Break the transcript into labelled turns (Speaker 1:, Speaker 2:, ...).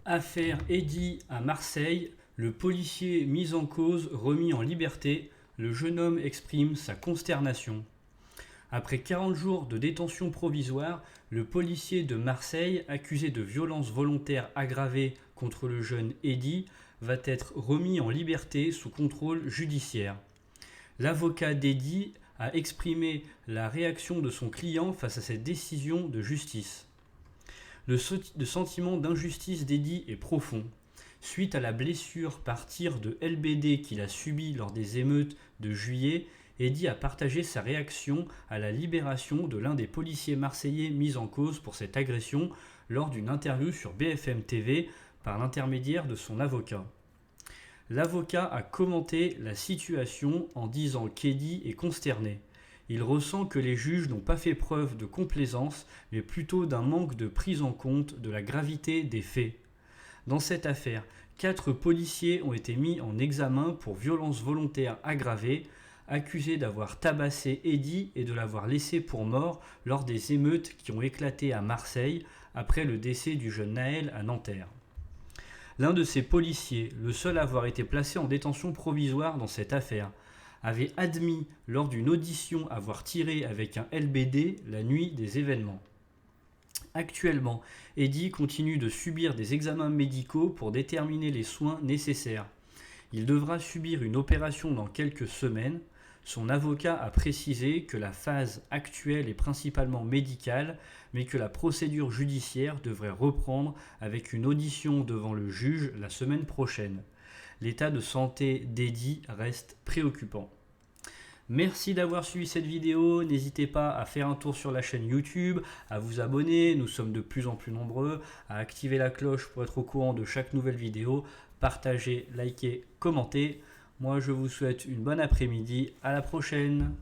Speaker 1: Affaire Eddy à Marseille, le policier mis en cause remis en liberté, le jeune homme exprime sa consternation. Après 40 jours de détention provisoire, le policier de Marseille, accusé de violences volontaires aggravées contre le jeune Eddy, va être remis en liberté sous contrôle judiciaire. L'avocat d'Eddy a exprimé la réaction de son client face à cette décision de justice. Le sentiment d'injustice d'Eddy est profond. Suite à la blessure par tir de LBD qu'il a subie lors des émeutes de juillet, Eddy a partagé sa réaction à la libération de l'un des policiers marseillais mis en cause pour cette agression lors d'une interview sur BFM TV par l'intermédiaire de son avocat. L'avocat a commenté la situation en disant qu'Eddy est consterné. Il ressent que les juges n'ont pas fait preuve de complaisance, mais plutôt d'un manque de prise en compte de la gravité des faits. Dans cette affaire, 4 policiers ont été mis en examen pour violences volontaires aggravées, accusés d'avoir tabassé Eddy et de l'avoir laissé pour mort lors des émeutes qui ont éclaté à Marseille après le décès du jeune Naël à Nanterre. L'un de ces policiers, le seul à avoir été placé en détention provisoire dans cette affaire, avait admis lors d'une audition avoir tiré avec un LBD la nuit des événements. Actuellement, Eddy continue de subir des examens médicaux pour déterminer les soins nécessaires. Il devra subir une opération dans quelques semaines. Son avocat a précisé que la phase actuelle est principalement médicale, mais que la procédure judiciaire devrait reprendre avec une audition devant le juge la semaine prochaine. L'état de santé d'Eddy reste préoccupant. Merci d'avoir suivi cette vidéo, n'hésitez pas à faire un tour sur la chaîne YouTube, à vous abonner, nous sommes de plus en plus nombreux, à activer la cloche pour être au courant de chaque nouvelle vidéo, partagez, likez, commentez. Moi je vous souhaite une bonne après-midi, à la prochaine.